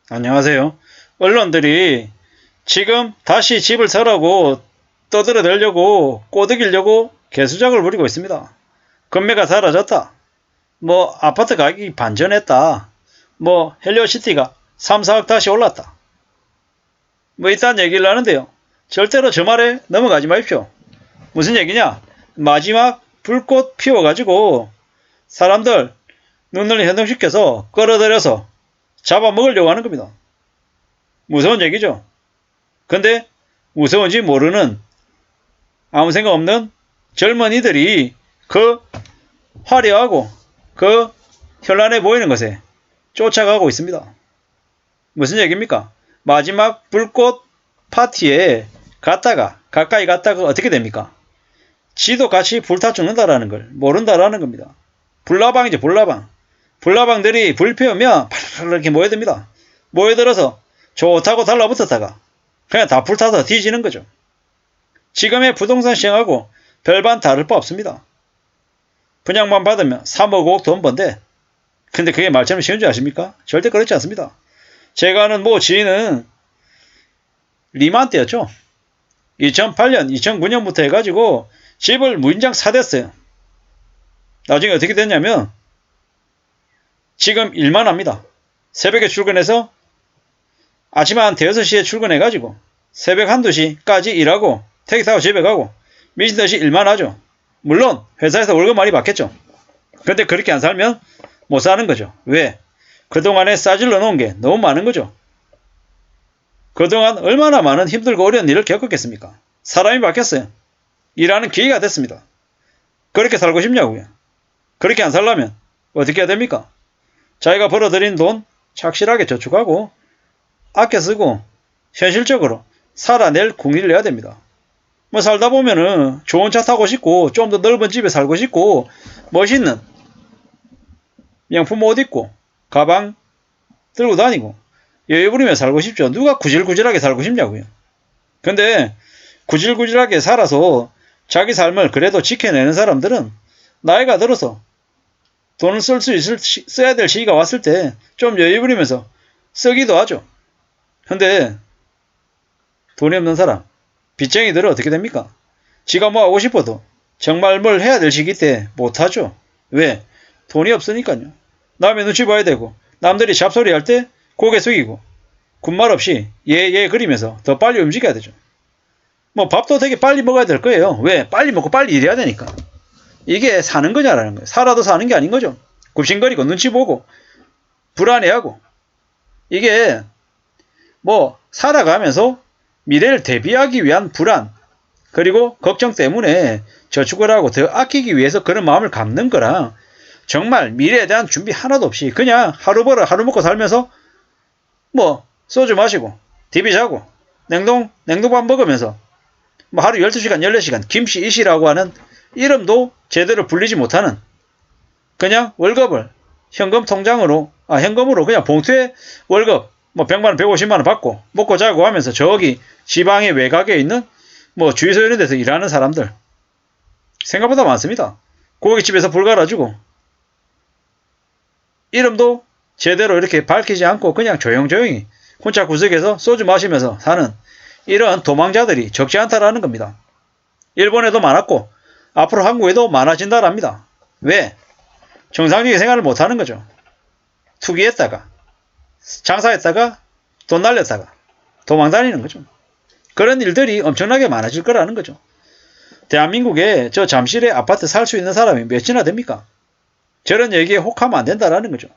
안녕하세요. 언론들이 지금 다시 집을 사라고 떠들어대려고 꼬드기려고 개수작을 부리고 있습니다. 금매가 사라졌다. 뭐 아파트 가격이 반전했다. 뭐 헬리오시티가 3, 4억 다시 올랐다. 뭐 이딴 얘기를 하는데요. 절대로 저 말에 넘어가지 마십시오. 무슨 얘기냐? 마지막 불꽃 피워가지고 사람들 눈을 현동시켜서 끌어들여서 잡아먹으려고 하는 겁니다. 무서운 얘기죠. 근데 무서운지 모르는 아무 생각 없는 젊은이들이 그 화려하고 그 현란해 보이는 것에 쫓아가고 있습니다. 무슨 얘기입니까? 마지막 불꽃 파티에 가까이 갔다가 어떻게 됩니까? 지도 같이 불타 죽는다라는 걸 모른다라는 겁니다. 불나방이죠, 불나방. 불나방들이 불 피우면 이렇게 모여듭니다. 모여들어서 좋다고 달라붙었다가 그냥 다 불타서 뒤지는 거죠. 지금의 부동산 시장하고 별반 다를 바 없습니다. 분양만 받으면 3억 5억 돈 번데 근데 그게 말처럼 쉬운 줄 아십니까? 절대 그렇지 않습니다. 제가 아는 모 지인은 리만 때였죠. 2008년, 2009년부터 해가지고 집을 무인장 사댔어요. 나중에 어떻게 됐냐면 지금 일만 합니다. 새벽에 출근해서 아침 한 대여섯 시에 출근해가지고 새벽 한두 시까지 일하고 택시 타고 집에 가고 미친듯이 일만 하죠. 물론 회사에서 월급 많이 받겠죠. 근데 그렇게 안 살면 못 사는 거죠. 왜? 그동안에 싸질러 놓은 게 너무 많은 거죠. 그동안 얼마나 많은 힘들고 어려운 일을 겪었겠습니까? 사람이 바뀌었어요. 일하는 기회가 됐습니다. 그렇게 살고 싶냐고요. 그렇게 안 살려면 어떻게 해야 됩니까? 자기가 벌어들인 돈 착실하게 저축하고 아껴 쓰고 현실적으로 살아낼 궁리를 내야 됩니다. 뭐 살다 보면은 좋은 차 타고 싶고 좀 더 넓은 집에 살고 싶고 멋있는 명품 옷 입고 가방 들고 다니고 여유 부리며 살고 싶죠. 누가 구질구질하게 살고 싶냐고요. 근데 구질구질하게 살아서 자기 삶을 그래도 지켜내는 사람들은 나이가 들어서 돈을 써야 될 시기가 왔을 때 좀 여유 부리면서 쓰기도 하죠. 근데 돈이 없는 사람, 빚쟁이들은 어떻게 됩니까? 지가 뭐 하고 싶어도 정말 뭘 해야 될 시기 때 못하죠. 왜? 돈이 없으니까요. 남의 눈치 봐야 되고 남들이 잡소리 할 때 고개 숙이고 군말 없이 예 그리면서 더 빨리 움직여야 되죠. 뭐 밥도 되게 빨리 먹어야 될 거예요. 왜? 빨리 먹고 빨리 일해야 되니까. 이게 사는 거냐라는 거예요. 살아도 사는 게 아닌 거죠. 굽신거리고 눈치 보고 불안해하고 이게 뭐 살아가면서 미래를 대비하기 위한 불안 그리고 걱정 때문에 저축을 하고 더 아끼기 위해서 그런 마음을 갖는 거랑 정말 미래에 대한 준비 하나도 없이 그냥 하루 벌어 하루 먹고 살면서 뭐 소주 마시고 TV 자고 냉동밥 먹으면서 뭐 하루 12시간 14시간 김씨 이씨라고 하는 이름도 제대로 불리지 못하는 그냥 월급을 현금으로 그냥 봉투에 월급 뭐 100만원 150만원 받고 먹고 자고 하면서 저기 지방의 외곽에 있는 뭐 주유소 이런 데서 일하는 사람들 생각보다 많습니다. 고깃집에서 불 갈아주고 이름도 제대로 이렇게 밝히지 않고 그냥 조용조용히 혼자 구석에서 소주 마시면서 사는 이런 도망자들이 적지 않다라는 겁니다. 일본에도 많았고 앞으로 한국에도 많아진다랍니다. 왜? 정상적인 생활을 못하는 거죠. 투기했다가 장사했다가 돈 날렸다가 도망다니는 거죠. 그런 일들이 엄청나게 많아질 거라는 거죠. 대한민국에 저 잠실에 아파트 살 수 있는 사람이 몇이나 됩니까? 저런 얘기에 혹하면 안 된다라는 거죠.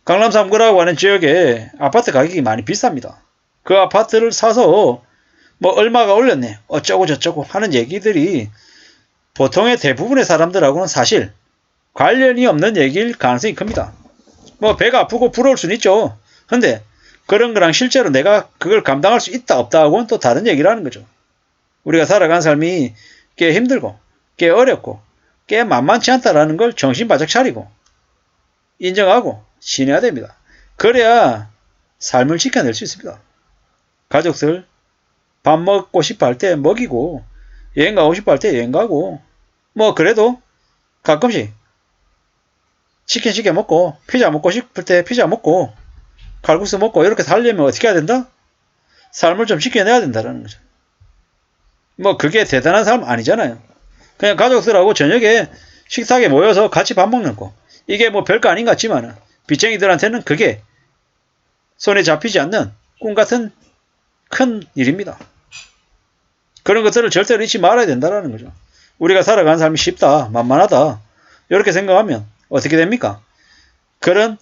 강남 3구라고 하는 지역에 아파트 가격이 많이 비쌉니다. 그 아파트를 사서 뭐 얼마가 올렸네 어쩌고 저쩌고 하는 얘기들이 보통의 대부분의 사람들하고는 사실 관련이 없는 얘기일 가능성이 큽니다. 뭐 배가 아프고 부러울 수는 있죠. 근데 그런 거랑 실제로 내가 그걸 감당할 수 있다 없다 하고는 또 다른 얘기를 하는 거죠. 우리가 살아가는 삶이 꽤 힘들고 꽤 어렵고 꽤 만만치 않다라는 걸 정신 바짝 차리고 인정하고 지내야 됩니다. 그래야 삶을 지켜낼 수 있습니다. 가족들 밥 먹고 싶어 할 때 먹이고 여행 가고 싶어 할 때 여행 가고 뭐 그래도 가끔씩 치킨 시켜 먹고 피자 먹고 싶을 때 피자 먹고 칼국수 먹고 이렇게 살려면 어떻게 해야 된다? 삶을 좀 지켜내야 된다는 거죠. 뭐 그게 대단한 삶 아니잖아요. 그냥 가족들하고 저녁에 식탁에 모여서 같이 밥 먹는 거. 이게 뭐 별거 아닌 것 같지만 빚쟁이들한테는 그게 손에 잡히지 않는 꿈 같은 큰 일입니다. 그런 것들을 절대로 잊지 말아야 된다는 거죠. 우리가 살아가는 삶이 쉽다, 만만하다 이렇게 생각하면 어떻게 됩니까? 그런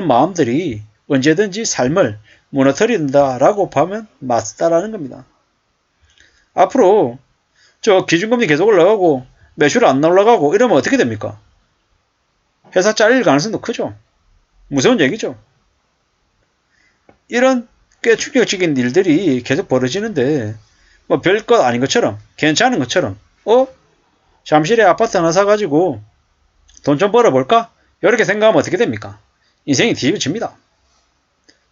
마음들이 언제든지 삶을 무너뜨린다라고 보면 맞다라는 겁니다. 앞으로 저 기준금리 계속 올라가고 매출 안 올라가고 이러면 어떻게 됩니까? 회사 잘릴 가능성도 크죠. 무서운 얘기죠. 이런 꽤 충격적인 일들이 계속 벌어지는데 뭐 별것 아닌 것처럼 괜찮은 것처럼 잠실에 아파트 하나 사가지고 돈 좀 벌어볼까? 이렇게 생각하면 어떻게 됩니까? 인생이 뒤집어집니다.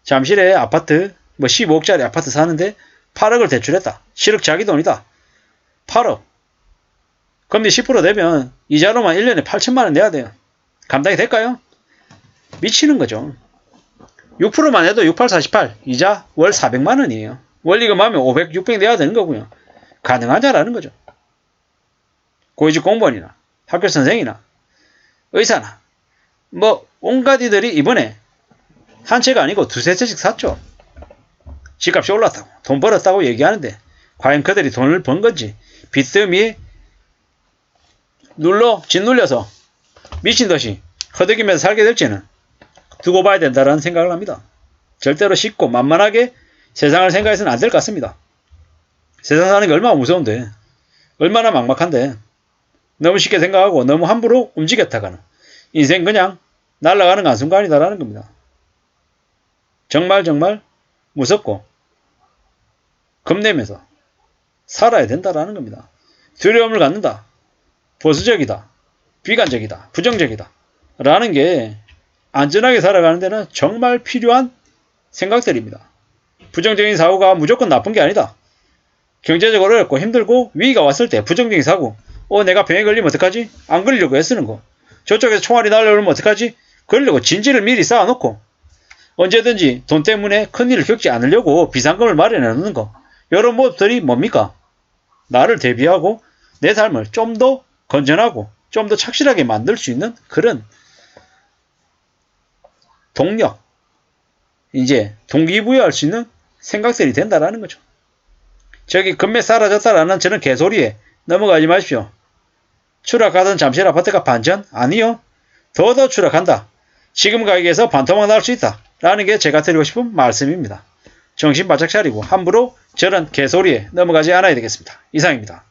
잠실에 아파트 뭐 15억짜리 아파트 사는데 8억을 대출했다. 7억 자기 돈이다. 8억. 금리 10% 되면 이자로만 1년에 8천만 원 내야 돼요. 감당이 될까요? 미치는 거죠. 6%만 해도 6848 이자 월 400만 원이에요. 원리금하면 500, 600 내야 되는 거고요. 가능하냐라는 거죠. 고위직 공무원이나 학교 선생이나 의사나 뭐 온갖 이들이 이번에 한 채가 아니고 두세 채씩 샀죠. 집값이 올랐다고 돈 벌었다고 얘기하는데 과연 그들이 돈을 번 건지 빚더미에 짓눌려서 미친듯이 허덕이면서 살게 될지는 두고 봐야 된다는 생각을 합니다. 절대로 쉽고 만만하게 세상을 생각해서는 안 될 것 같습니다. 세상 사는 게 얼마나 무서운데 얼마나 막막한데 너무 쉽게 생각하고 너무 함부로 움직였다가는 인생 그냥 날아가는 한순간이다라는 겁니다. 정말 무섭고 겁내면서 살아야 된다라는 겁니다. 두려움을 갖는다. 보수적이다. 비관적이다. 부정적이다. 라는 게 안전하게 살아가는 데는 정말 필요한 생각들입니다. 부정적인 사고가 무조건 나쁜 게 아니다. 경제적으로 어렵고 힘들고 위기가 왔을 때 부정적인 사고 내가 병에 걸리면 어떡하지? 안 걸리려고 애쓰는 거. 저쪽에서 총알이 날아오면 어떡하지? 그러려고 진지를 미리 쌓아놓고 언제든지 돈 때문에 큰일을 겪지 않으려고 비상금을 마련해 놓는 거. 이런 모습들이 뭡니까? 나를 대비하고 내 삶을 좀 더 건전하고 좀 더 착실하게 만들 수 있는 그런 동력, 이제 동기부여할 수 있는 생각들이 된다라는 거죠. 저기 금매 사라졌다라는 저는 개소리에 넘어가지 마십시오. 추락하던 잠실 아파트가 반전? 아니요. 더 추락한다. 지금 가격에서 반토막 날 수 있다. 라는 게 제가 드리고 싶은 말씀입니다. 정신 바짝 차리고 함부로 저런 개소리에 넘어가지 않아야 되겠습니다. 이상입니다.